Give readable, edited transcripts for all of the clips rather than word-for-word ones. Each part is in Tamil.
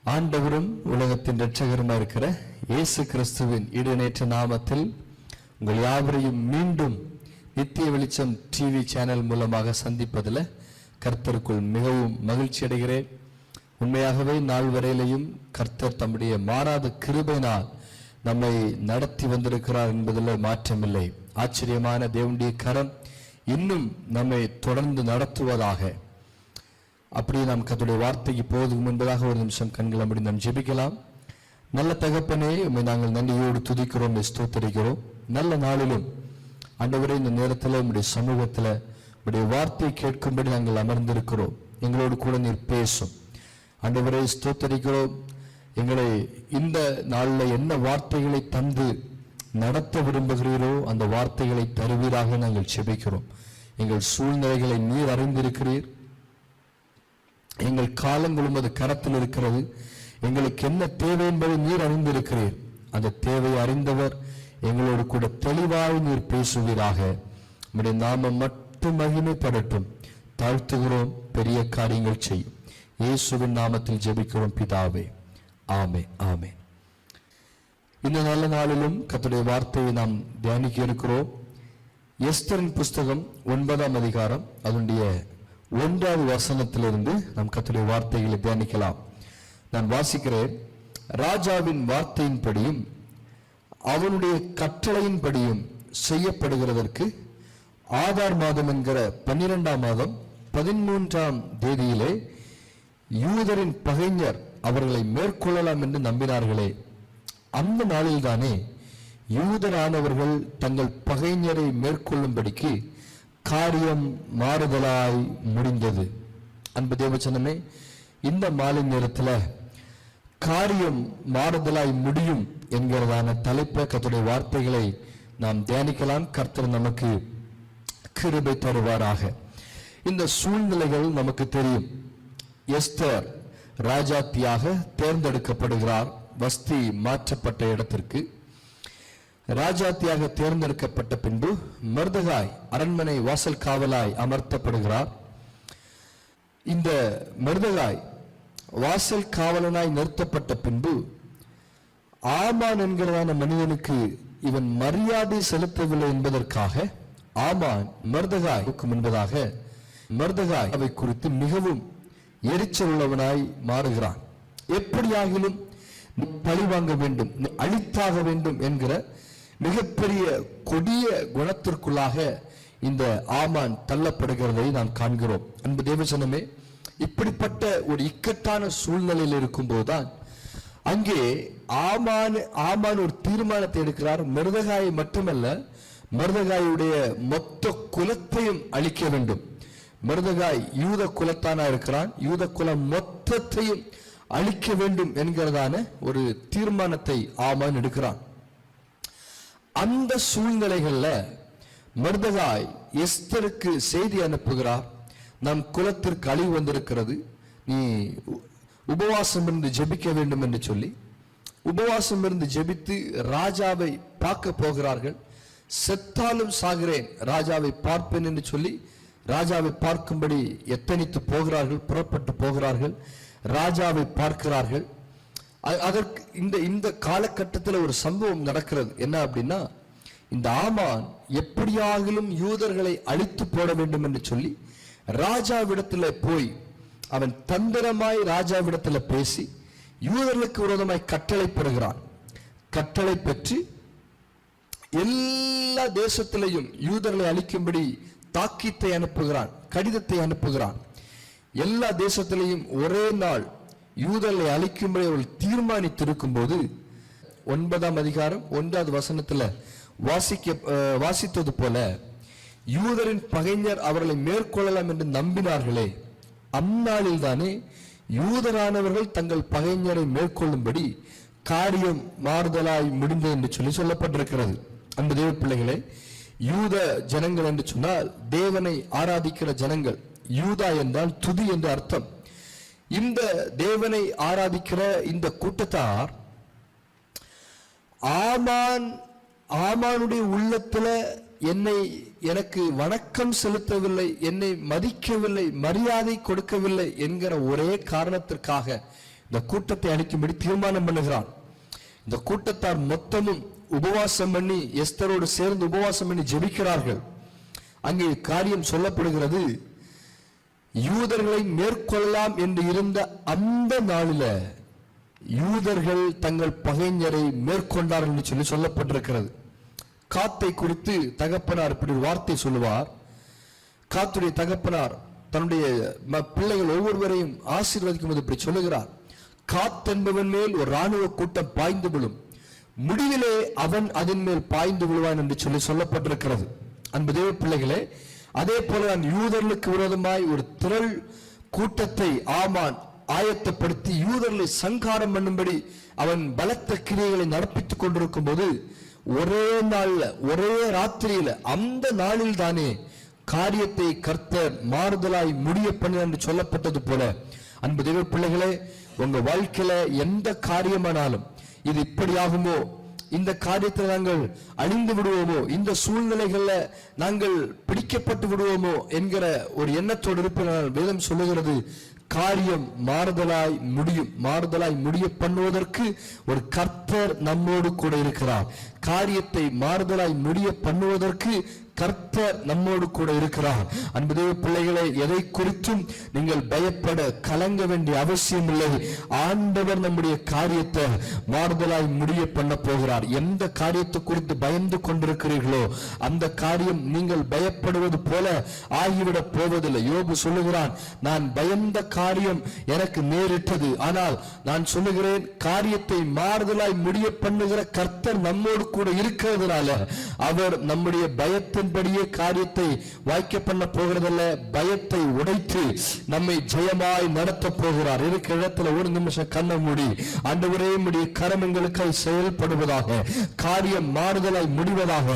ஆண்டவரும் உலகத்தின் இரட்சகருமா இருக்கிற இயேசு கிறிஸ்துவின் இடைநேற்ற நாமத்தில் உங்கள் யாவரையும் மீண்டும் நித்திய வெளிச்சம் டிவி சேனல் மூலமாக சந்திப்பதில் கர்த்தருக்குள் மிகவும் மகிழ்ச்சி அடைகிறேன். உண்மையாகவே நாள் வரையிலையும் கர்த்தர் தம்முடைய மாறாத கிருபையினால் நம்மை நடத்தி வந்திருக்கிறார் என்பதில் மாற்றமில்லை. ஆச்சரியமான தேவனுடைய கரம் இன்னும் நம்மை தொடர்ந்து நடத்துவதாக. அப்படியே நாம் கர்த்தருடைய வார்த்தைக்கு போவதற்கு முன்பதாக ஒரு நிமிஷம் கண்களை மூடி நாம் ஜெபிக்கலாம். நல்ல தகப்பனே, உம்மை நாங்கள் நன்றியோடு துதிக்கிறோம், ஸ்தோத்திரிக்கிறோம். நல்ல நாளிலும் ஆண்டவரே, இந்த நேரத்தில் உம்முடைய சமூகத்தில் உம்முடைய வார்த்தை கேட்கும்படி நாங்கள் அமர்ந்திருக்கிறோம். எங்களோடு கூட நீர் பேசும் ஆண்டவரே, ஸ்தோத்திரிக்கிறோம். எங்களை இந்த நாளில் என்ன வார்த்தைகளை தந்து நடத்த விரும்புகிறீரோ அந்த வார்த்தைகளை தருவீராக நாங்கள் ஜெபிக்கிறோம். எங்கள் சூழ்நிலைகளை நீர் அறிந்திருக்கிறீர். எங்கள் காலங்களும் அது கரத்தில் இருக்கிறது. எங்களுக்கு என்ன தேவை என்பதை நீர் அறிந்திருக்கிறீர். அந்த தேவையை அறிந்தவர் எங்களோடு கூட தெளிவாக நீர் பேசுவீராக. உம்முடைய நாமம் மட்டும் மகிமைப்படட்டும். தாழ்த்துகிறோம், பெரிய காரியங்கள் செய்யும். இயேசுவின் நாமத்தில் ஜெபிக்கிறோம் பிதாவே, ஆமே ஆமே. இந்த நல்ல நாளிலும் கர்த்தருடைய வார்த்தையை நாம் தியானிக்க இருக்கிறோம். எஸ்தரின் புஸ்தகம் 9ஆம் அதிகாரம் அதனுடைய 1வது வசனத்திலிருந்து நாம் கர்த்தருடைய வார்த்தைகளை தியானிக்கலாம். நான் வாசிக்கிறேன். ராஜாவின் வார்த்தையின்படியும் அவனுடைய கட்டளையின்படியும் செய்யப்படுகிறதற்கு ஆதார் மாதம் என்கிற 12ஆம் மாதம் 13ஆம் தேதியிலே யூதரின் பகைஞர் அவர்களை மேற்கொள்ளலாம் என்று நம்பினார்களே, அந்த நாளில்தானே யூதரானவர்கள் தங்கள் பகைஞரை மேற்கொள்ளும்படிக்கு காரியம் மாறுதலாய் முடிந்தது. அன்பு தேவச்சனமே, இந்த மாலை நேரத்தில் காரியம் மாறுதலாய் முடியும் என்கிறதான தலைப்பை கர்த்தருடைய வார்த்தைகளை நாம் தியானிக்கலாம். கர்த்தர் நமக்கு கிருபை தருவாராக. இந்த சூழ்நிலைகள் நமக்கு தெரியும். எஸ்தர் ராஜாத்தியாக தேர்ந்தெடுக்கப்படுகிறார். வஸ்தி மாற்றப்பட்ட இடத்திற்கு ராஜாத்தியாக தேர்ந்தெடுக்கப்பட்ட பின்பு மர்தகாய் அரண்மனை வாசல் காவலாய் அமர்த்தப்படுகிறார். இந்த மர்தகாய் வாசல் காவலனாய் நிறுத்தப்பட்ட பின்பு ஆமான் என்கிறதான மனிதனுக்கு இவன் மரியாதை செலுத்தவில்லை என்பதற்காக ஆமான் மர்தகாய்க்கு முன்பதாக மர்தகாய் அவை குறித்து மிகவும் எரிச்சல் உள்ளவனாய் மாறுகிறான். எப்படியாகிலும் பழி வாங்க வேண்டும், அழித்தாக வேண்டும் என்கிற மிகப்பெரிய கொடிய குணத்திற்குள்ளாக இந்த ஆமான் தள்ளப்படுகிறதை நாம் காண்கிறோம். அன்பு தேவசனமே, இப்படிப்பட்ட ஒரு இக்கட்டான சூழ்நிலையில் இருக்கும் போதுதான் அங்கே ஆமான் ஒரு தீர்மானத்தை எடுக்கிறார். மர்தகாயை மட்டுமல்ல, மர்தகாயுடைய மொத்த குலத்தையும் அழிக்க வேண்டும். மர்தகாய் யூத குலத்தானா இருக்கிறான். யூத குலம் மொத்தத்தையும் அழிக்க வேண்டும் என்கிறதான ஒரு தீர்மானத்தை ஆமான் எடுக்கிறான். அந்த சூழ்நிலைகள்ல மர்தகாய் எஸ்தருக்கு செய்தி அனுப்புகிறார். நம் குலத்திற்கு அழிவு வந்திருக்கிறது, நீ உபவாசம் இருந்து ஜெபிக்க வேண்டும் என்று சொல்லி உபவாசம் இருந்து ஜெபித்து ராஜாவை பார்க்க போகிறார்கள். செத்தாலும் சாகிறேன், ராஜாவை பார்ப்பேன் என்று சொல்லி ராஜாவை பார்க்கும்படி எத்தனித்து போகிறார்கள், புறப்பட்டு போகிறார்கள். ராஜாவை பார்க்கிறார்கள். அதற்கு இந்த காலகட்டத்தில் ஒரு சம்பவம் நடக்கிறது. என்ன அப்படின்னா, இந்த ஆமான் எப்படியாகிலும் யூதர்களை அழித்து போட வேண்டும் என்று சொல்லி ராஜாவிடத்தில் போய் அவன் தந்திரமாய் ராஜாவிடத்தில் பேசி யூதர்களுக்கு விரோதமாய் கட்டளை பெறுகிறான். கட்டளை பெற்று எல்லா தேசத்திலையும் யூதர்களை அழிக்கும்படி தாக்கீத்தை அனுப்புகிறான், கடிதத்தை அனுப்புகிறான். எல்லா தேசத்திலையும் ஒரே நாள் யூதர்களை அழிக்கும்படி அவர்கள் தீர்மானித்திருக்கும் போது 9ஆம் அதிகாரம் 1வது வசனத்துல வாசித்தது போல யூதரின் பகைஞர் அவர்களை மேற்கொள்ளலாம் என்று நம்பினார்களே, அந்நாளில் தானே யூதரானவர்கள் தங்கள் பகைஞரை மேற்கொள்ளும்படி காரியம் மாறுதலாய் முடிந்தது என்று சொல்லப்பட்டிருக்கிறது. அந்த தேவ பிள்ளைகளே, யூத ஜனங்கள் என்று சொன்னால் தேவனை ஆராதிக்கிற ஜனங்கள். யூதா என்றால் துதி என்று அர்த்தம். இந்த தேவனை ஆராதிக்கிற இந்த கூட்டத்தார் ஆமானுடைய உள்ளத்துல எனக்கு வணக்கம் செலுத்தவில்லை, என்னை மதிக்கவில்லை, மரியாதை கொடுக்கவில்லை என்கிற ஒரே காரணத்திற்காக இந்த கூட்டத்தை அழிக்கும்படி தீர்மானம் பண்ணுகிறான். இந்த கூட்டத்தார் மொத்தமும் உபவாசம் பண்ணி எஸ்தரோடு சேர்ந்து உபவாசம் பண்ணி ஜெபிக்கிறார்கள். அங்கே காரியம் சொல்லப்படுகிறது, யூதர்களை மேற்கொள்ளலாம் என்று இருந்த அந்த நாளில யூதர்கள் தங்கள் பகைஞரை மேற்கொண்டார்கள் என்று சொல்லி சொல்லப்பட்டிருக்கிறது. காத்தை குறித்து தகப்பனார் இப்படி ஒரு வார்த்தை சொல்லுவார். காத்துடைய தகப்பனார் தன்னுடைய பிள்ளைகள் ஒவ்வொருவரையும் ஆசீர்வதிக்கும் போது இப்படி சொல்லுகிறார், காத்தென்பவன் மேல் ஒரு ராணுவ கூட்டம் பாய்ந்து விழும், முடிவிலே அவன் அதன் மேல் பாய்ந்து விழுவான் என்று சொல்லி சொல்லப்பட்டிருக்கிறது. அன்பு தேவ பிள்ளைகளே, அதே போல நான் யூதர்களுக்கு விரோதமாய் ஒரு திரள் கூட்டத்தை ஆமான் ஆயத்தப்படுத்தி யூதர்களை சங்காரம் பண்ணும்படி அவன் பலத்த கிரியைகளை நடப்பித்துக் கொண்டிருக்கும் போது ஒரே நாள்ல ஒரே ராத்திரியில அந்த நாளில் தானே காரியத்தை கர்த்தர் மாறுதலாய் முடிய பண்ண என்று சொல்லப்பட்டது போல, அன்பு தேவ பிள்ளைகளே, உங்க வாழ்க்கையில எந்த காரியமானாலும் இது இப்படி ஆகுமோ, இந்த காரியத்தில் நாங்கள் அழிந்து விடுவோமோ, இந்த சூழ்நிலைகள்ல நாங்கள் பிடிக்கப்பட்டு விடுவோமோ என்கிற ஒரு எண்ணத்தோடு இருப்பதால் வேதம் சொல்லுகிறது, காரியம் மாறுதலாய் முடியும். மாறுதலாய் முடிய பண்ணுவதற்கு ஒரு கர்த்தர் நம்மோடு கூட இருக்கிறார். காரியத்தை மாறுதலாய் முடிய பண்ணுவதற்கு கர்த்தர் நம்மோடு கூட இருக்கிறார். அன்பு தேவ பிள்ளைகளை, எதை குறித்தும் நீங்கள் பயப்பட கலங்க வேண்டிய அவசியம் இல்லை. ஆண்டவர் நம்முடைய காரியத்தை மாறுதலாய் முடிய பண்ண போகிறார். எந்த காரியத்தை குறித்து பயந்து கொண்டிருக்கிறீர்களோ அந்த காரியம் நீங்கள் பயப்படுவது போல ஆகிவிடப் போவதில்லை. யோபு சொல்லுகிறான், நான் பயந்த காரியம் எனக்கு நேரிட்டது, ஆனால் நான் சொல்லுகிறேன், காரியத்தை மாறுதலாய் முடிய பண்ணுகிற கர்த்தர் நம்மோடு கூட இருக்கிறதுனால அவர் நம்முடைய பயத்தின்படியே காரியத்தை வாய்க்க பண்ண போகிறதில்ல, பயத்தை உடைத்து நம்மை ஜெயமாய் நடத்த போகிறார். இருக்கிற இடத்துல ஒரு நிமிஷம் கண்ண மூடி, ஆண்டவரே உம்முடைய கரம் எங்களுக்காய் செயல்படுவதாக, காரியம் மாறுதலாய் முடிவதாக,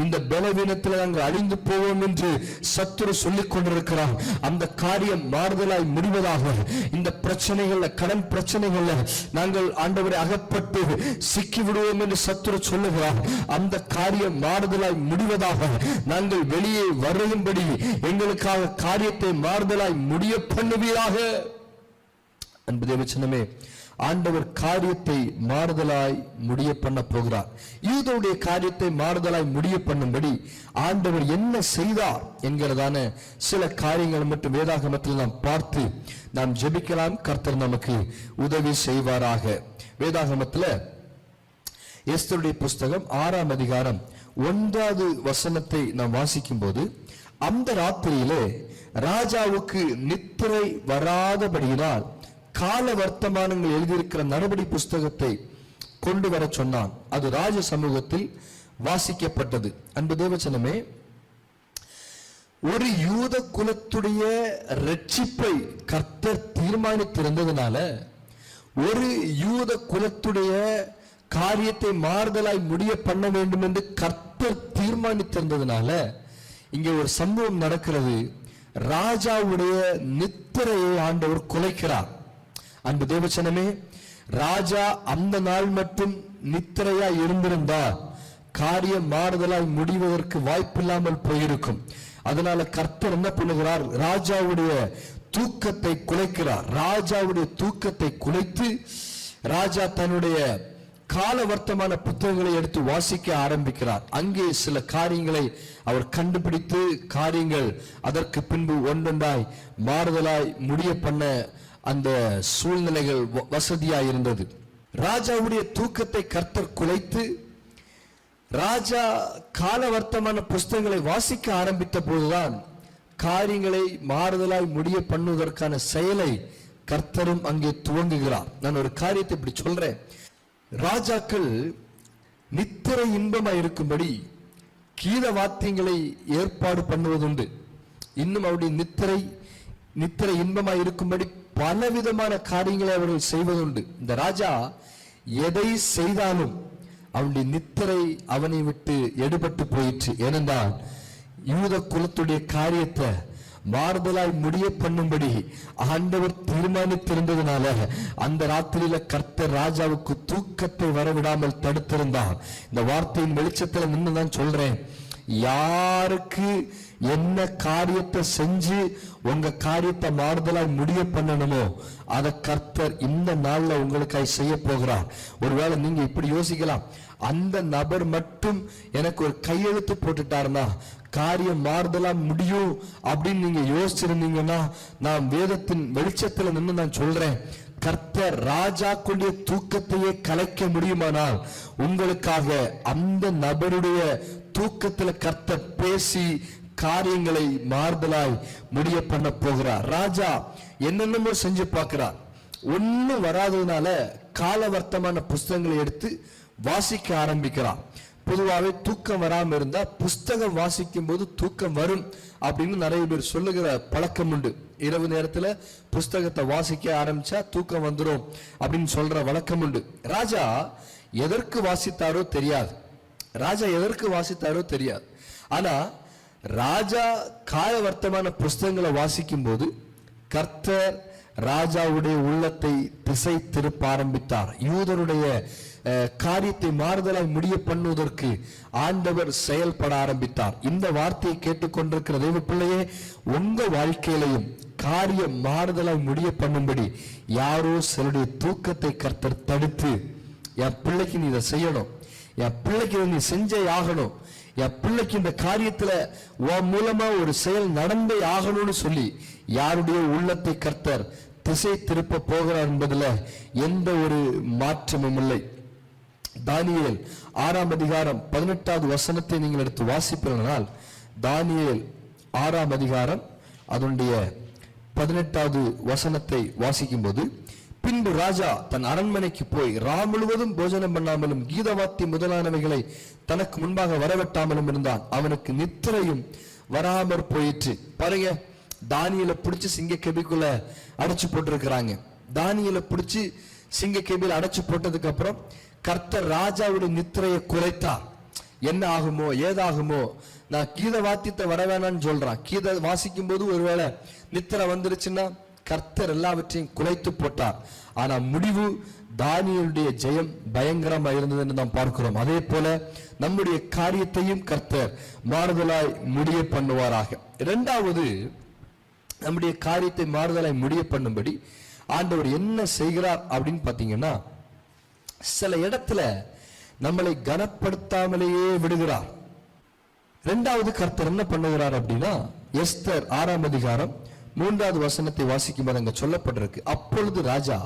இந்த பலவீனத்தில் நாங்கள் அழிந்து போவோம் என்று சத்துரு சொல்லிக் கொண்டிருக்கிறார். அந்த காரியம் மாறுதலாய் முடிவதாக, இந்த பிரச்சனைகள்ல கடன் பிரச்சனைகள்ல நாங்கள் ஆண்டவரை அகப்பட்டு சிக்கி விடுவோம் என்று சத்துரு சொல்லுகிறார். அந்த காரியம் மாறுதலாய் முடிவதாக, நாங்கள் வெளியே வரும்படி எங்களுக்காக காரியத்தை மாறுதலாய் முடிய பண்ணுவீராக. அன்பு தேவச்சனமே, ஆண்டவர் காரியத்தை மாறுதலாய் முடிய பண்ண போகிறார். யூதருடைய காரியத்தை மாறுதலாய் முடிய பண்ணும்படி ஆண்டவர் என்ன செய்தார் என்கிறதான சில காரியங்கள் மட்டும் வேதாகமத்தில் நாம் பார்த்து நாம் ஜெபிக்கலாம். கர்த்தர் நமக்கு உதவி செய்வாராக. வேதாகமத்தில் எஸ்தருடைய புஸ்தகம் 6ஆம் அதிகாரம் 1வது வசனத்தை நாம் வாசிக்கும் போது, அந்த ராத்திரியிலே ராஜாவுக்கு நித்திரை வராதபடியினால் கால வர்த்தமானங்கள் எழுதியிருக்கிற நடபடி புஸ்தகத்தை கொண்டு வர சொன்னான். அது ராஜ சமூகத்தில் வாசிக்கப்பட்டது. அன்பு தேவச்சனமே, ஒரு யூத குலத்துடைய ரட்சிப்பை கர்த்தர் தீர்மானித்திருந்ததுனால, ஒரு யூத குலத்துடைய காரியத்தை மாறுதலாய் முடிய பண்ண வேண்டும் என்று கர்த்தர் தீர்மானித்திருந்ததுனால இங்கே ஒரு சம்பவம் நடக்கிறது. ராஜாவுடைய நித்திரையை ஆண்டவர் குலைக்கிறார். அன்பு தேவச்சனமே, ராஜா அந்த நாள் மட்டும் நித்திரையா இருந்திருந்தால் காரியம் மாறுதலாய் முடிவதற்கு வாய்ப்பில்லாமல் போயிருக்கும். அதனால கர்த்தர் என்ன பண்ணுகிறார், ராஜாவுடைய தூக்கத்தை குலைக்கிறார். ராஜாவுடைய தூக்கத்தை குலைத்து ராஜா தன்னுடைய கால வர்த்தமான புத்தகங்களை எடுத்து வாசிக்க ஆரம்பிக்கிறார். அங்கே சில காரியங்களை அவர் கண்டுபிடித்து காரியங்கள் அதற்கு பின்பு ஒன்றொன்றாய் மாறுதலாய் முடிய பண்ண அந்த சூழ்நிலைகள் வசதியாய் இருந்தது. ராஜாவுடைய தூக்கத்தை கர்த்தர் குலைத்து ராஜா கால வர்த்தமான புஸ்தகங்களை வாசிக்க ஆரம்பித்த போதுதான் காரியங்களை மாறுதலாய் முடிய பண்ணுவதற்கான செயலை கர்த்தரும் அங்கே துவங்குகிறார். நான் ஒரு காரியத்தை இப்படி சொல்றேன், ராஜாக்கள் நித்திரை இன்பமாய் இருக்கும்படி கீத வாத்தியங்களை ஏற்பாடு பண்ணுவதுண்டு. இன்னும் அவருடைய நித்திரை இன்பமாய் இருக்கும்படி பலவிதமான காரியங்களை அவர்கள் செய்வதுண்டு. இந்த ராஜா எதை செய்தாலும் அவனுடைய நித்திரை அவனை விட்டு எடுபட்டு போயிற்று. ஏனென்றால் யூத குலத்துடைய காரியத்தை மாறுதலாய் முடிய பண்ணும்படி ஆண்டவர் தீர்மானித்திருந்ததுனால அந்த ராத்திரியில கர்த்தர் ராஜாவுக்கு தூக்கத்தை வரவிடாமல் தடுத்திருந்தார். இந்த வார்த்தையின் வெளிச்சத்துல நின்று நான் சொல்றேன், யாருக்கு என்ன காரியத்தை செஞ்சு உங்க காரியத்தை மாறுதலாய் முடிய பண்ணணுமோ அதை கர்த்தர் இந்த நாள்ல உங்களுக்காய் செய்ய போகிறார். ஒருவேளை நீங்க இப்படி யோசிக்கலாம், அந்த நபர் மட்டும் எனக்கு ஒரு கையெழுத்து போட்டுட்டாருன்னா காரியம் மாறுதலா முடியும் அப்படின்னு நீங்க யோசிச்சிருந்தீங்கன்னா, நான் வேதத்தின் வெளிச்சத்துல நின்று நான் சொல்றேன், கர்த்தர் ராஜாக்குடைய தூக்கத்தையே கலைக்க முடியுமானால் உங்களுக்காக அந்த நபருடைய தூக்கத்துல கர்த்தர் பேசி காரியங்களை மாறுதலாய் முடிய பண்ண போகிறார். ராஜா என்னென்னமோ செஞ்சு பார்க்கிறார், ஒன்னும் வராததுனால கால வர்த்தமான புஸ்தகங்களை எடுத்து வாசிக்க ஆரம்பிக்கிறார். பொதுவாகவே தூக்கம் வராம இருந்தா புஸ்தகம் வாசிக்கும் போது தூக்கம் வரும் அப்படின்னு நிறைய பேர் சொல்லுகிற பழக்கம் உண்டு. இரவு நேரத்துல புஸ்தகத்தை வாசிக்க ஆரம்பிச்சா தூக்கம் வந்துடும் அப்படின்னு சொல்ற வழக்கம் உண்டு. ராஜா எதற்கு வாசித்தாரோ தெரியாது. ஆனா ராஜா கால வர்த்தமான புஸ்தகங்களை வாசிக்கும் போது கர்த்தர் ராஜாவுடைய உள்ளத்தை திசை திருப்ப ஆரம்பித்தார். யூதருடைய காரியத்தை மாறுதலாய் முடிய பண்ணுவதற்கு ஆண்டவர் செயல்பட ஆரம்பித்தார். இந்த வார்த்தையை கேட்டுக்கொண்டிருக்கிற தேவ பிள்ளையே, உங்க வாழ்க்கையிலையும் காரியம் மாறுதலாய் முடிய பண்ணும்படி யாரோ சிலருடைய தூக்கத்தை கர்த்தர் தடுத்து, என் பிள்ளைக்கு நீ இதை செய்யணும், என் பிள்ளைக்கு நீ செஞ்சே ஆகணும், என் பிள்ளைக்கு இந்த காரியத்துல உன் மூலமா ஒரு செயல் நடந்தே ஆகணும்னு சொல்லி யாருடைய உள்ளத்தை கர்த்தர் திசை திருப்ப போகிறார் என்பதுல எந்த ஒரு மாற்றமும் இல்லை. தானியேல் 6ஆம் அதிகாரம் 18வது வசனத்தை நீங்கள் எடுத்து வாசிப்பீர்களானால், தானியேல் 6ஆம் அதிகாரம் அதனுடைய 18வது வசனத்தை வாசிக்கும் போது, பின்பு ராஜா தன் அரண்மனைக்கு போய் ரா முழுவதும் போஜனம் பண்ணாமலும் கீதவாத்தி முதலானவைகளை தனக்கு முன்பாக வரவெட்டாமலும் இருந்தான். அவனுக்கு நித்திரையும் வராமற் போயிற்று. பாருங்க, தானியேலை பிடிச்சு சிங்க கெபிக்குள்ள அடைச்சு போட்டிருக்கிறாங்க. தானியேலை பிடிச்சு சிங்க கெபியில் அடைச்சு போட்டதுக்கு அப்புறம் கர்த்தர் ராஜாவுடைய நித்திரையை குறைத்தார். என்ன ஆகுமோ ஏதாகுமோ, நான் கீத வாத்தியத்தை வர வேணான்னு சொல்றான். கீத வாசிக்கும் போது ஒருவேளை நித்திரை வந்துருச்சுன்னா கர்த்தர் எல்லாவற்றையும் குலைத்து போட்டார். ஆனா முடிவு தானியேலுடைய ஜெயம் பயங்கரமா இருந்தது என்று நாம் பார்க்கிறோம். அதே போல நம்முடைய காரியத்தையும் கர்த்தர் மாறுதலாய் முடிய பண்ணுவாராக. இரண்டாவது, நம்முடைய காரியத்தை மாறுதலாய் முடிய பண்ணும்படி ஆண்டவர் என்ன செய்கிறார் அப்படின்னு பாத்தீங்கன்னா, சில இடத்துல நம்மளை கனப்படுத்தாமலேயே விடுகிறார். இரண்டாவது கர்த்தர் என்ன பண்ணுகிறார் அப்படின்னா, எஸ்தர் 6ஆம் அதிகாரம் 3வது வசனத்தை வாசிக்கும் போது அங்க சொல்லப்பட்டிருக்கு, அப்பொழுது ராஜா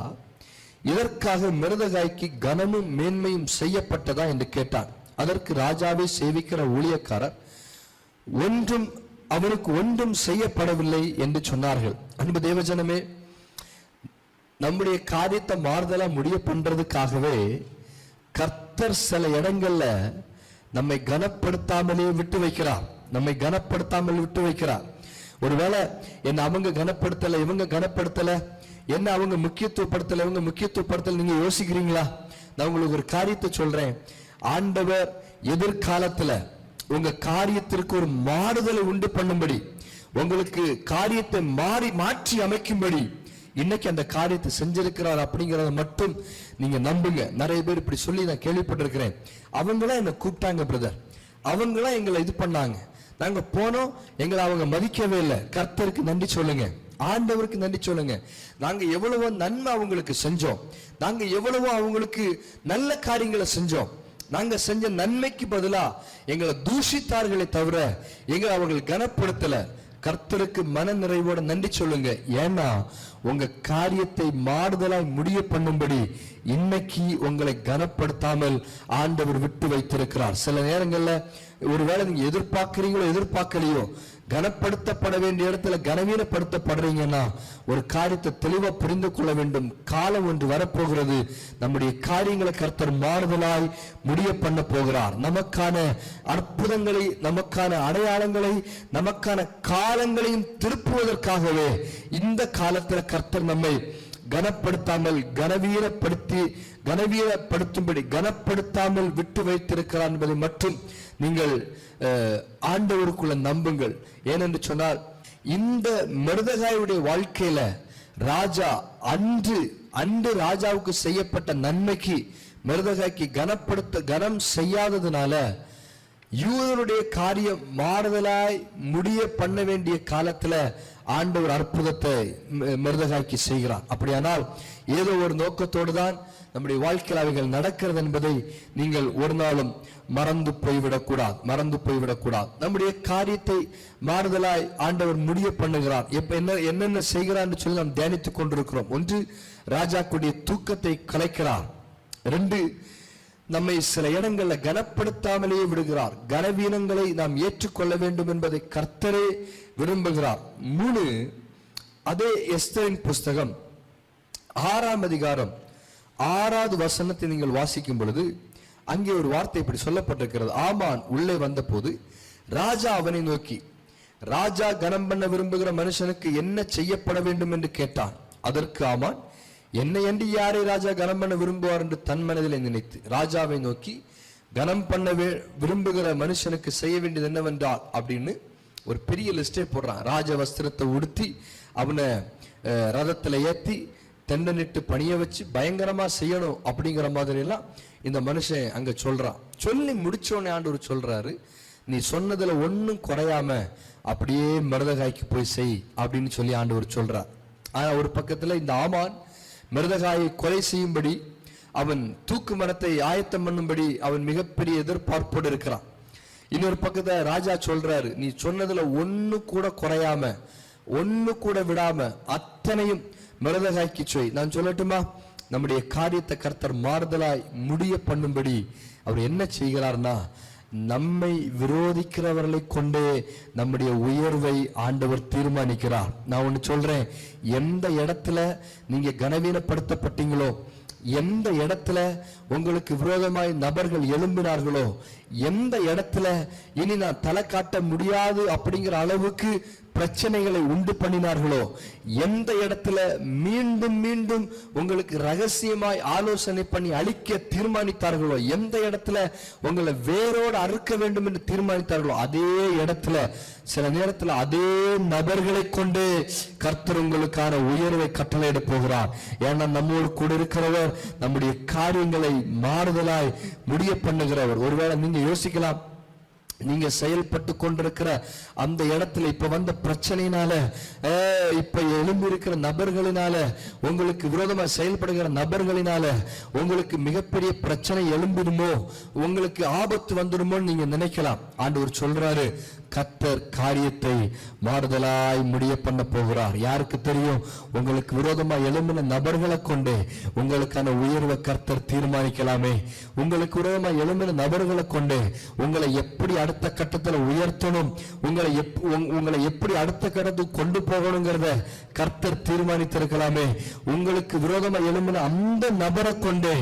இதற்காக மிருதகாய்க்கு கனமும் மேன்மையும் செய்யப்பட்டதா என்று கேட்டான். அதற்கு ராஜாவை சேவிக்கிற ஊழியக்காரர் அவனுக்கு ஒன்றும் செய்யப்படவில்லை என்று சொன்னார்கள். அன்பு தேவஜனமே, நம்முடைய காரியத்தை மாறுதலா முடிய பண்றதுக்காகவே கர்த்தர் சில இடங்கள்ல நம்மை கனப்படுத்தாமலே விட்டு வைக்கிறார். ஒருவேளை என்ன அவங்க கனப்படுத்தல, இவங்க கனப்படுத்தல, என்ன அவங்க முக்கியத்துவப்படுத்தல, இவங்க முக்கியத்துவப்படுத்தல, நீங்க யோசிக்கிறீங்களா? நான் உங்களுக்கு ஒரு காரியத்தை சொல்றேன். ஆண்டவர் எதிர்காலத்துல உங்க காரியத்திற்கு ஒரு மாறுதலை உண்டு பண்ணும்படி, உங்களுக்கு காரியத்தை மாற்றி அமைக்கும்படி இன்னைக்கு அந்த காரியத்தை செஞ்சிருக்கிறார் அப்படிங்கறத மட்டும் நீங்க நம்புங்க. நிறைய பேர் இப்படி சொல்லி நான் கேள்விப்பட்டிருக்கிறேன். அவங்களாம் என்ன கூப்பிட்டாங்க பிரதர், அவங்களாம் எங்களை இது பண்ணாங்க, நாங்க போனோம், எங்களை அவங்க மதிக்கவே இல்லை. கர்த்தருக்கு நன்றி சொல்லுங்க, ஆண்டவருக்கு நன்றி சொல்லுங்க. நாங்க எவ்வளவோ நன்மை அவங்களுக்கு செஞ்சோம், நாங்க எவ்வளவோ அவங்களுக்கு நல்ல காரியங்களை செஞ்சோம். நாங்க செஞ்ச நன்மைக்கு பதிலா எங்களை தூஷித்தார்களே தவிர எங்களை அவர்கள் கனப்படுத்தல. கர்த்தருக்கு மன நிறைவோட நன்றி சொல்லுங்க. ஏன்னா உங்க காரியத்தை மாறுதலாய் முடிய பண்ணும்படி இன்னைக்கு உங்களை கனப்படுத்தாமல் ஆண்டவர் விட்டு வைத்திருக்கிறார். சில நேரங்கள்ல ஒருவேளை நீங்க எதிர்பார்க்கலையோ கனப்படுத்தப்பட வேண்டிய இடத்துல கனவீனப்படுத்தப்படுறீங்கன்னா ஒரு காரியத்தை தெளிவா புரிந்து கொள்ள வேண்டும். காலம் ஒன்று வரப்போகிறது, நம்முடைய காரியங்களை கர்த்தர் மாறுதலாய் முடிய பண்ண போகிறார். நமக்கான அற்புதங்களை, நமக்கான அடையாளங்களை, நமக்கான காலங்களையும் திருப்புவதற்காகவே இந்த காலத்துல கர்த்தர் நம்மை கனப்படுத்தாமல் கனவீனப்படுத்தும்படி கனப்படுத்தாமல் விட்டு வைத்திருக்கிறார் என்பதை மட்டும் நீங்கள் ஆண்டவருக்குள்ள நம்புங்கள். ஏனென்று சொன்னால், இந்த மொர்தெகாயுடைய வாழ்க்கையில ராஜா அன்று ராஜாவுக்கு செய்யப்பட்ட நன்மைக்கு மொர்தெகாய்க்கு கனம் செய்யாததுனால யூதனுடைய காரியம் மாறுதலாய் முடிய பண்ண வேண்டிய காலத்துல ஆண்டவர் அற்புதத்தை மொர்தெகாய்க்கு செய்கிறார். அப்படியானால் ஏதோ ஒரு நோக்கத்தோடு தான் நம்முடைய வாழ்க்கையில் அவைகள் நடக்கிறது என்பதை நீங்கள் ஒரு நாளும் மறந்து போய்விடக்கூடாது. நம்முடைய காரியத்தை மாறுதலாய் ஆண்டவர் முடிய பண்ணுகிறார். என்னென்ன செய்கிறார் சொல்லி நாம் தியானித்துக் கொண்டிருக்கிறோம். ஒன்று, ராஜாக்குடைய தூக்கத்தை கலைக்கிறார். 2, நம்மை சில இடங்கள்ல கனப்படுத்தாமலேயே விடுகிறார். கனவீனங்களை நாம் ஏற்றுக்கொள்ள வேண்டும் என்பதை கர்த்தரே விரும்புகிறார். 3, அதே எஸ்தரின் புஸ்தகம் 6ஆம் அதிகாரம் 6வது வசனத்தை நீங்கள் வாசிக்கும் பொழுது அங்கே ஒரு வார்த்தை இப்படி சொல்லப்பட்டிருக்கிறது. ஆமான் உள்ளே வந்த போது ராஜா அவனை நோக்கி, ராஜா கனம் பண்ண விரும்புகிற மனுஷனுக்கு என்ன செய்யப்பட வேண்டும் என்று கேட்டான். அதற்கு ஆமான், என்னை அன்றி யாரை ராஜா கனம் பண்ண விரும்புவார் என்று தன் மனதில் நினைத்து ராஜாவை நோக்கி, கனம் பண்ண விரும்புகிற மனுஷனுக்கு செய்ய வேண்டியது என்னவென்றால் அப்படின்னு ஒரு பெரிய லிஸ்டே போடுறான். ராஜ வஸ்திரத்தை உடுத்தி அவனை ரதத்துல ஏத்தி தெண்டனிட்டு பணிய வச்சு பயங்கரமா செய்யணும் அப்படிங்கிற மாதிரி எல்லாம் இந்த மனுஷன் அங்க சொல்றான். சொல்லி முடிச்சோடனே ஆண்டவர் சொல்றாரு, நீ சொன்னதுல ஒன்னும் குறையாம அப்படியே மொர்தெகாய்க்கு போய் செய் அப்படின்னு சொல்லி ஆண்டவர் சொல்றார். ஆனா ஒரு பக்கத்துல இந்த ஆமான் மொர்தெகாயை கொலை செய்யும்படி, அவன் தூக்கு மரத்தை ஆயத்தம் பண்ணும்படி அவன் மிகப்பெரிய எதிர்பார்ப்போடு இருக்கிறான். இன்னொரு பக்கத்துல ராஜா சொல்றாரு, நீ சொன்னதுல ஒன்னு கூட குறையாம ஒன்னு கூட விடாம அத்தனையும் மொர்தெகாய்க்கு செய். நான் சொல்லட்டுமா, நம்முடைய காரியத்தை கர்த்தர் மாறுதலாய் முடிய பண்ணும்படி அவர் என்ன செய்கிறார்னா, நம்மை விரோதிக்கிறவர்களை கொண்டே நம்முடைய உயர்வை ஆண்டவர் தீர்மானிக்கிறார். நான் ஒன்னு சொல்றேன், எந்த இடத்துல நீங்க கனவீனப்படுத்தப்பட்டீங்களோ, எந்த இடத்துல உங்களுக்கு விரோதமாய் நபர்கள் எழும்பினார்களோ, எந்த இடத்துல இனி நான் தலை காட்ட முடியாது அப்படிங்கிற அளவுக்கு பிரச்சனைகளை உண்டு பண்ணினார்களோ, எந்த இடத்துல மீண்டும் மீண்டும் உங்களுக்கு ரகசியமாய் ஆலோசனை பண்ணி அழிக்க தீர்மானித்தார்களோ, எந்த இடத்துல உங்களை வேரோடு அறுக்க வேண்டும் என்று தீர்மானித்தார்களோ, அதே இடத்துல சில நேரத்தில் அதே நபர்களை கொண்டு கர்த்தர் உங்களுக்கான உயர்வை கட்டளையிட போகிறார். ஏன்னா நம்மோடு கூட இருக்கிறவர் நம்முடைய காரியங்களை மாறுதலாய் முடிய பண்ணுகிறவர். ஒருவேளை நீங்க யோசிக்கலாம், நீங்க செயல்பட்டு கொண்டிருக்கிற அந்த இடத்துல இப்ப வந்த பிரச்சனையினால, இப்ப எழும்பி இருக்கிற நபர்களினால, உங்களுக்கு விரோதமா செயல்படுகிற நபர்களினால உங்களுக்கு மிகப்பெரிய பிரச்சனை எழும்பிடுமோ, உங்களுக்கு ஆபத்து வந்துடுமோ நீங்க நினைக்கலாம். ஆண்டவர் சொல்றாரு, கர்த்தர் காரியத்தை மாறுதலாய் முடிய பண்ண போகிறார். யாருக்கு தெரியும், உங்களுக்கு விரோதமா எழும்பின நபர்களை கொண்டு உங்களுக்கான உயர்வை கர்த்தர் தீர்மானிக்கலாமே. உங்களுக்கு விரோதமா எழும்பின நபர்களை கொண்டு உங்களை எப்படி அடுத்த கட்டத்தில் உயர்த்தணும், உங்களை எப்படி அடுத்த கட்டத்துக்கு கொண்டு போகணுங்கிறத கர்த்தர் தீர்மானித்திருக்கலாமே. உங்களுக்கு விரோதமா எழும்பின அந்த நபரை கொண்டு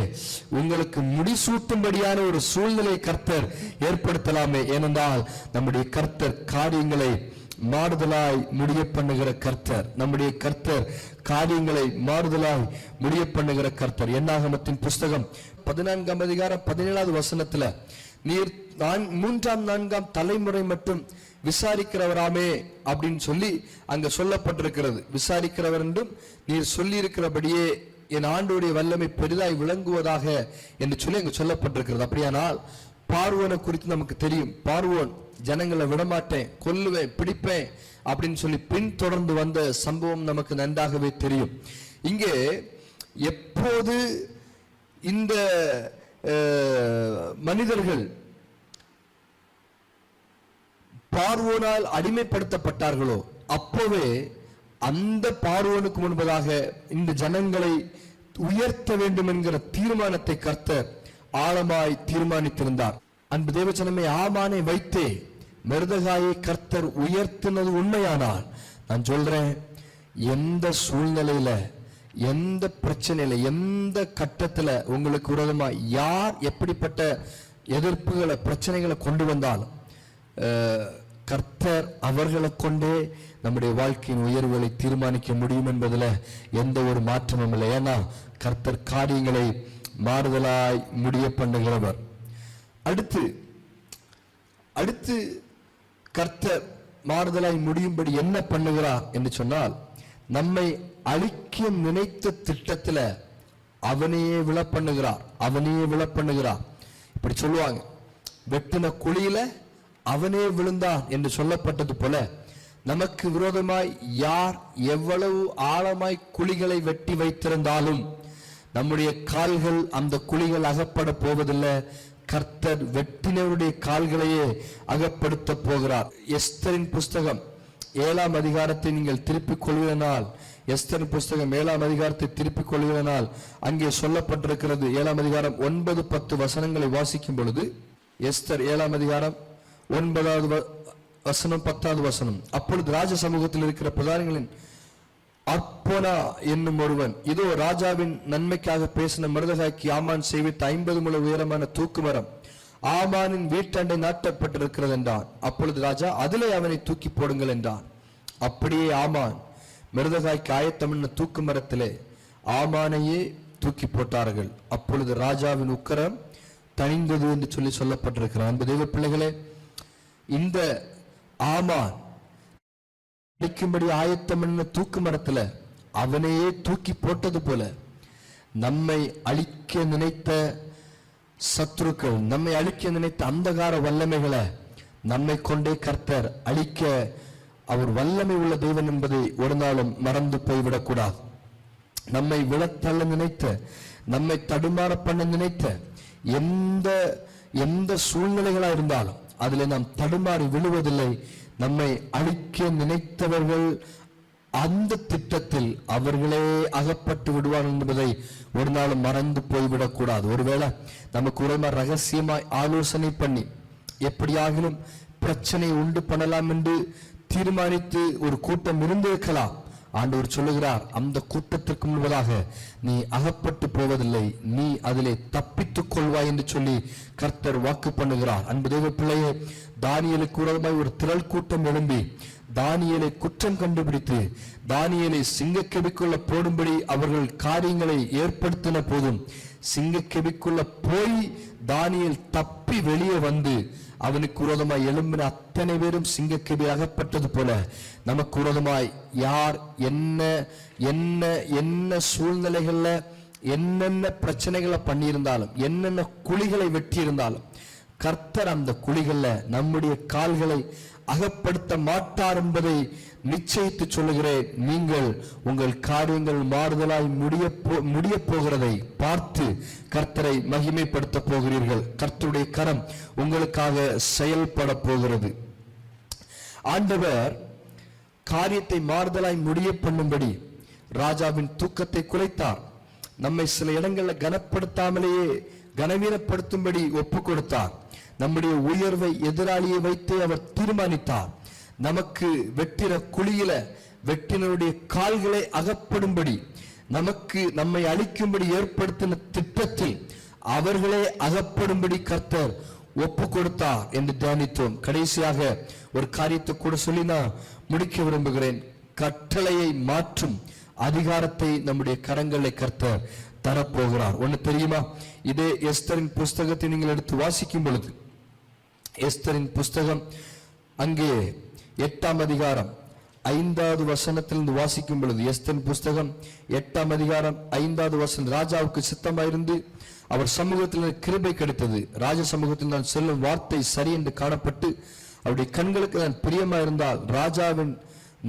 உங்களுக்கு முடிசூட்டும்படியான ஒரு சூழ்நிலை கர்த்தர் ஏற்படுத்தலாமே. ஏனென்றால் நம்முடைய கர்த்தர் காரியங்களை மாறுதலாய் முடிய பண்ணுகிற கர்த்தர். நம்முடைய கர்த்தர் காரியங்களை மாறுதலாய் முடிய பண்ணுகிற கர்த்தர். என்னாகமத்தின் புஸ்தகம் 14ஆம் அதிகாரம் 17வது வசனத்துல, நீர் 3ஆம் 4ஆம் தலைமுறை மட்டும் விசாரிக்கிறவராமே அப்படின்னு சொல்லி அங்க சொல்லப்பட்டிருக்கிறது. விசாரிக்கிறவர் என்றும் நீர் சொல்லி இருக்கிறபடியே என் ஆண்டோடைய வல்லமை பெரிதாய் விளங்குவதாக என்று சொல்லி அங்க சொல்லப்பட்டிருக்கிறது. அப்படியானால் பார்வோனை குறித்து நமக்கு தெரியும். பார்வோன் ஜனங்களை விடமாட்டேன், கொல்லுவேன், பிடிப்பேன் அப்படின்னு சொல்லி பின்தொடர்ந்து வந்த சம்பவம் நமக்கு நன்றாகவே தெரியும். இங்கே எப்போது இந்த மனிதர்கள் பார்வோனால் அடிமைப்படுத்தப்பட்டார்களோ, அப்போவே அந்த பார்வோனுக்கு முன்பதாக இந்த ஜனங்களை உயர்த்த வேண்டும் என்கிற தீர்மானத்தை கர்த்தர் ஆழமாய் தீர்மானித்திருந்தார். அன்பு தேவஜனமே, ஆமானை வைத்தே மொர்தெகாயை கர்த்தர் உயர்த்தினது உண்மையானால், நான் சொல்றேன், எந்த சூழ்நிலையில, எந்த பிரச்சனையில, எந்த கட்டத்துல உங்களுக்கு விரோதமா யார் எப்படிப்பட்ட எதிர்ப்புகளை பிரச்சனைகளை கொண்டு வந்தாலும் கர்த்தர் அவர்களை கொண்டே நம்முடைய வாழ்க்கையின் உயர்வுகளை தீர்மானிக்க முடியும் என்பதில் எந்த ஒரு மாற்றமும் இல்லை. ஏன்னா கர்த்தர் காரியங்களை மாறுதலாய் முடிய பண்ணுகிறவர். அடுத்து கர்த்தர் மாறுதலாய் முடியும்படி என்ன பண்ணுகிறார் என்று சொன்னால், நம்மை அழிக்க நினைத்த திட்டத்துல அவனையே விழ பண்ணுகிறார். இப்படி சொல்லுவாங்க, வெட்டின குழியில அவனே விழுந்தான் என்று சொல்லப்பட்டது போல, நமக்கு விரோதமாய் யார் எவ்வளவு ஆழமாய் குழிகளை வெட்டி வைத்திருந்தாலும் நம்முடைய கால்கள் அந்த குழிகள் அகப்பட போவதில்லை. கர்த்தர் வெட்டினவருடைய கால்களையே அகப்படுத்த போகிறார். எஸ்தரின் புஸ்தகம் 7ஆம் அதிகாரத்தை நீங்கள் திருப்பிக் கொள்வதனால், எஸ்தரின் புஸ்தகம் 7ஆம் அதிகாரத்தை திருப்பிக் கொள்வதனால் அங்கே சொல்லப்பட்டிருக்கிறது. 7ஆம் அதிகாரம் 9-10 வசனங்களை வாசிக்கும் பொழுது, எஸ்தர் 7ஆம் அதிகாரம் 9வது வசனம் 10வது வசனம். அப்பொழுது ராஜ சமூகத்தில் இருக்கிற பிரதானிகளின் அர்ப்போனா என்னும் ஒருவன், இதோ ராஜாவின் நன்மைக்காக பேசின மொர்தெகாய்க்கு ஆமான் செய்வித்த 50 முழ உயரமான தூக்கு மரம் ஆமானின் வீட்டண்டை நாட்டப்பட்டிருக்கிறது என்றான். அப்பொழுது ராஜா, அதிலே அவனை தூக்கி போடுங்கள் என்றான். அப்படியே ஆமான் மொர்தெகாய்க்கு ஆயத்தம் தூக்கு மரத்திலே ஆமானையே தூக்கி போட்டார்கள். அப்பொழுது ராஜாவின் உக்கிரம் தணிந்தது என்று சொல்லி சொல்லப்பட்டிருக்கிறார். அன்பு தெய்வ பிள்ளைகளே, இந்த ஆமான் அழிக்கும்படி ஆயத்தம் என்ன தூக்கு மரத்துல அவனையே தூக்கி போட்டது போல, நம்மை அழிக்க நினைத்த சத்துருக்கள், நம்மை அழிக்க நினைத்த அந்தகார வல்லமைகளை நம்மை கொண்டே கர்த்தர் அழிக்க அவர் வல்லமை உள்ள தெய்வன் என்பதை ஒரு நாளும் மறந்து போய்விடக்கூடாது. நம்மை விழத்தள்ள நினைத்த, நம்மை தடுமாற பண்ண நினைத்த எந்த சூழ்நிலைகளா இருந்தாலும் அதிலே நாம் தடுமாறி விழுவதில்லை. நம்மை அழிக்க நினைத்தவர்கள் அந்த திட்டத்தில் அவர்களே அகப்பட்டு விடுவார்கள் என்பதை ஒரு நாளும் மறந்து போய்விடக்கூடாது. ஒருவேளை நமக்கு உரமா ரகசியமாய் ஆலோசனை பண்ணி எப்படியாகிலும் பிரச்சனை உண்டு பண்ணலாம் என்று தீர்மானித்து ஒரு கூட்டம் இருந்திருக்கலாம். ஆண்டவர் சொல்லுகிறார், அந்த கூட்டத்திற்கு முன்பதாக நீ அகப்பட்டு போவதில்லை, நீ அதிலே தப்பித்துக் கொள்வாய் என்று சொல்லி கர்த்தர் வாக்கு பண்ணுகிறார். அன்பு தெய்வ பிள்ளையே, தானியேலுக்கு விரோதமாய் ஒரு திரள் கூட்டம் எழும்பி தானியேலை குற்றம் கண்டுபிடித்து தானியேலை சிங்கக்கெபிக்குள்ள போடும்படி அவர்கள் காரியங்களை ஏற்படுத்தின போதும், சிங்கக்கெபிக்குள்ள போய் தானியேல் தப்பி வெளியே வந்து அவனுக்கு விரோதமாய் எழும்பின அத்தனை பேரும் சிங்கக்கெபி அகப்பட்டது போல, நமக்கு விரோதமாய் யார் என்ன என்ன என்ன சூழ்நிலைகள்ல என்னென்ன பிரச்சனைகளை பண்ணியிருந்தாலும், என்னென்ன குழிகளை வெட்டி இருந்தாலும், கர்த்தர் அந்த குழிகள்ல நம்முடைய கால்களை அகப்படுத்த மாட்டார் என்பதை நிச்சயித்து சொல்லுகிறேன். நீங்கள் உங்கள் காரியங்கள் மாறுதலாய் முடிய போகிறதை பார்த்து கர்த்தரை மகிமைப்படுத்த போகிறீர்கள். கர்த்தருடைய கரம் உங்களுக்காக செயல்பட போகிறது. ஆண்டவர் காரியத்தை மாறுதலாய் முடிய பண்ணும்படி ராஜாவின் தூக்கத்தை குலைத்தார். நம்மை சில இடங்களில் கனப்படுத்தாமலேயே கனவீனப்படுத்தும்படி ஒப்பு கொடுத்தார். நம்முடைய உயர்வை எதிராளியை வைத்து அவர் தீர்மானித்தார். நமக்கு வெட்டின குழியில வெட்டினருடைய கால்களை அகப்படும்படி, நமக்கு நம்மை அழிக்கும்படி ஏற்படுத்தின திட்டத்தில் அவர்களே அகப்படும்படி கர்த்தர் ஒப்பு கொடுத்தார் என்று தியானித்தோம். கடைசியாக ஒரு காரியத்தை கூட சொல்லி நான் முடிக்க விரும்புகிறேன். கட்டளையை மாற்றும் அதிகாரத்தை நம்முடைய கரங்களை கர்த்தர் தரப்போகிறார். ஒண்ணு தெரியுமா? இதே எஸ்தரின் புஸ்தகத்தை நீங்கள் எடுத்து வாசிக்கும் பொழுது, எஸ்தரின் புஸ்தகம் அங்கே 8ஆம் அதிகாரம் 5வது வசனத்திலிருந்து வாசிக்கும் பொழுது, எஸ்தரின் புஸ்தகம் 8ஆம் அதிகாரம் 5வது வசனம், ராஜாவுக்கு சித்தமாயிருந்து அவர் சமூகத்தில் கிருபை கிடைத்தது. ராஜ சமூகத்தில் நான் சொல்லும் வார்த்தை சரி என்று காணப்பட்டு அவருடைய கண்களுக்கு நான் பிரியமாயிருந்தால் ராஜாவின்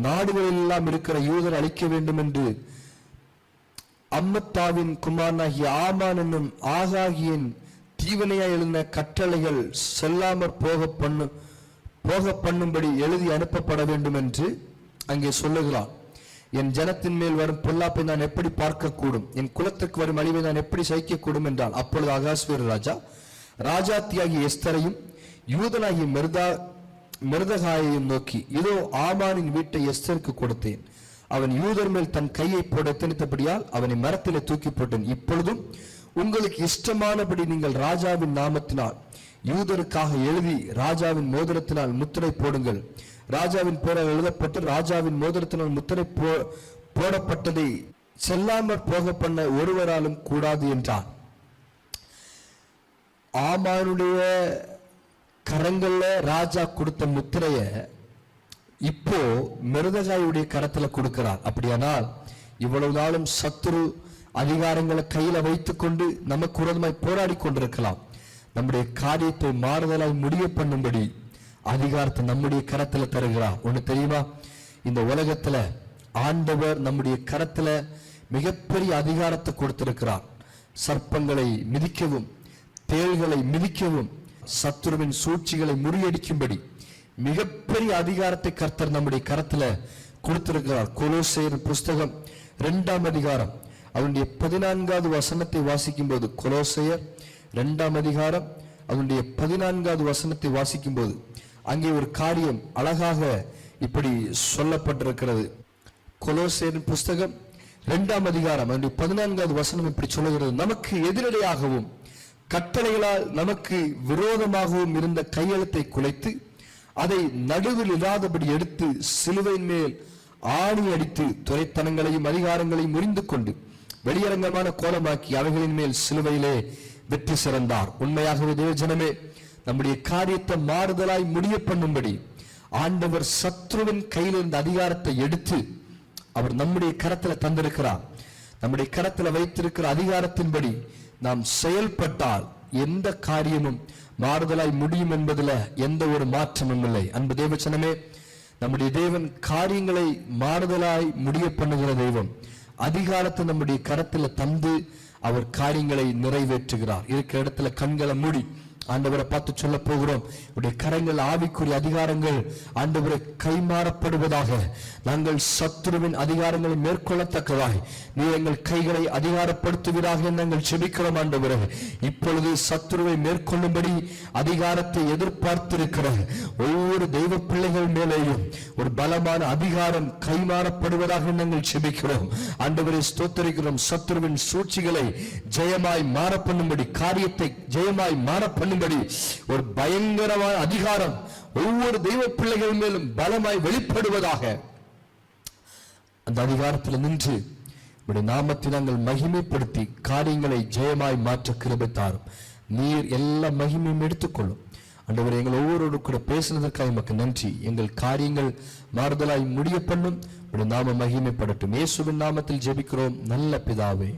நாடுகளில் எல்லாம் இருக்கிற யூதர் அழிக்க வேண்டும் என்று அம்மத்தாவின் குமாரனாகிய ஆமான் என்னும் ஆகாகியின் தீவனையாய் எழுந்த கட்டளைகள் செல்லாமற் போக பண்ணும்படி எழுதி அனுப்பப்பட வேண்டும் என்று அங்கே சொல்லுகிறான். என் ஜனத்தின் மேல் வரும் பொல்லாப்பை நான் எப்படி பார்க்க கூடும், என் குலத்துக்கு வரும் அழிவை நான் எப்படி சகிக்கக்கூடும் என்றான். அப்பொழுது அகாஸ்வேரு ராஜா ராஜாத்தியாகிய எஸ்தரையும் யூதனாகிய மொர்தெகாயையும் நோக்கி, இதோ ஆமானின் வீட்டை எஸ்தருக்கு கொடுத்தேன், அவன் யூதர் மேல் தன் கையை போட திணித்தபடியால் அவனை மரத்திலே தூக்கி போட்டேன். இப்பொழுதும் உங்களுக்கு இஷ்டமானபடி நீங்கள் ராஜாவின் நாமத்தினால் யூதருக்காக எழுதி ராஜாவின் மோதிரத்தினால் முத்திரை போடுங்கள். ராஜாவின் பெயரால் எழுதப்பட்டு ராஜாவின் மோதிரத்தினால் முத்திரை போடப்பட்டதை செல்லாமற் போக பண்ண ஒருவராலும் கூடாது என்றான். ஆமானுடைய கரங்கள்ல ராஜா கொடுத்த முத்திரைய இப்போ மொர்தெகாயுடைய கரத்துல கொடுக்கிறார். அப்படியானால் இவ்வளவு நாளும் சத்துரு அதிகாரங்களை கையில வைத்துக் கொண்டு நமக்கு விரோதமாய் போராடி கொண்டிருக்கலாம். நம்முடைய காரியத்தை மாறுதலாய் முடிய பண்ணும்படி அதிகாரத்தை நம்முடைய கரத்துல தருகிறார். ஒண்ணு தெரியுமா? இந்த உலகத்துல ஆண்டவர் நம்முடைய கரத்துல மிகப்பெரிய அதிகாரத்தை கொடுத்திருக்கிறார். சர்ப்பங்களை மிதிக்கவும், தேள்களை மிதிக்கவும், சத்துருவின் சூழ்ச்சிகளை முறியடிக்கும்படி மிகப்பெரிய அதிகாரத்தை கர்த்தர் நம்முடைய கரத்துல கொடுத்திருக்கிறார். கொலோசையர் புஸ்தகம் 2ஆம் அதிகாரம் அவனுடைய 14வது வசனத்தை வாசிக்கும் போது, கொலோசையர் 2ஆம் அதிகாரம் அவனுடைய 14வது வசனத்தை வாசிக்கும் போது அங்கே ஒரு காரியம் அழகாக இப்படி சொல்லப்பட்டிருக்கிறது. கொலோசையர் புஸ்தகம் 2ஆம் அதிகாரம் அவனுடைய 14வது வசனம் இப்படி சொல்லுகிறது: நமக்கு எதிரடையாகவும் கட்டளைகளால் நமக்கு விரோதமாகவும் இருந்த கையெழுத்தை குலைத்து அதை நடுவில் இல்லாதபடி எடுத்து சிலுவையின் மேல் ஆணி அடித்து துரைத்தனங்களையும் அதிகாரங்களையும் முறிந்து கொண்டு வெளியரங்கமான கோலமாக்கி அவைகளின் மேல் சிலுவையிலே வெற்றி சிறந்தார். உண்மையாகவே தேவஜனமே, நம்முடைய காரியத்தை மாறுதலாய் முடிய பண்ணும்படி ஆண்டவர் சத்ருவின் கையில் இருந்த அதிகாரத்தை எடுத்து அவர் நம்முடைய கரத்துல தந்திருக்கிறார். நம்முடைய கரத்துல வைத்திருக்கிற அதிகாரத்தின்படி நாம் செயல்பட்டால் எந்த காரியமும் மாறுதலாய் முடியும் என்பதுல எந்த ஒரு மாற்றமும் இல்லை. அன்பு தேவச்சனமே, நம்முடைய தேவன் காரியங்களை மாறுதலாய் முடிய பண்ணுகிற தெய்வம். அதிகாரத்தை நம்முடைய கரத்துல தந்து அவர் காரியங்களை நிறைவேற்றுகிறார். இருக்கிற இடத்துல கண்களை மூடி ஆண்டவரை பார்த்து சொல்ல போகிறோம், உடைய கரங்கள் ஆவிக்குரிய அதிகாரங்கள் ஆண்டவரை கைமாறப்படுவதாக. நாங்கள் சத்துருவின் அதிகாரங்களை மேற்கொள்ளத்தக்கதாய் நீ எங்கள் கைகளை அதிகாரப்படுத்துவதாக நாங்கள் செபிக்கிறோம். ஆண்டவரே, இப்பொழுது சத்துருவை மேற்கொள்ளும்படி அதிகாரத்தை எதிர்பார்த்திருக்கிற ஒவ்வொரு தெய்வ பிள்ளைகள் மேலேயும் ஒரு பலமான அதிகாரம் கைமாறப்படுவதாக நாங்கள் செபிக்கிறோம். ஆண்டவரை ஸ்தோத்திரிக்கிறோம். சத்துருவின் சூழ்ச்சிகளை ஜெயமாய் மாற பண்ணும்படி, காரியத்தை ஜெயமாய் மாற பண்ணும்படி ஒரு பயங்கரமான அதிகாரம் ஒவ்வொரு தெய்வ பிள்ளைகள் மேலும் பலமாய் வெளிப்படுவதாக. அந்த அதிகாரத்தில் நின்று உடைய நாமத்தை நாங்கள் மகிமைப்படுத்தி காரியங்களை ஜெயமாய் மாற்ற கிருபை தாரும். நீர் எல்லா மகிமையும் எடுத்துக்கொள்ளும். ஆண்டவரே, எங்கள் ஒவ்வொருவரோடு கூட பேசினதற்காக எமக்கு நன்றி. எங்கள் காரியங்கள் மாறுதலாய் முடிய பண்ணும். உடைய நாம மகிமைப்படட்டும். இயேசுவின் நாமத்தில் ஜெபிக்கிறோம் நல்ல பிதாவே.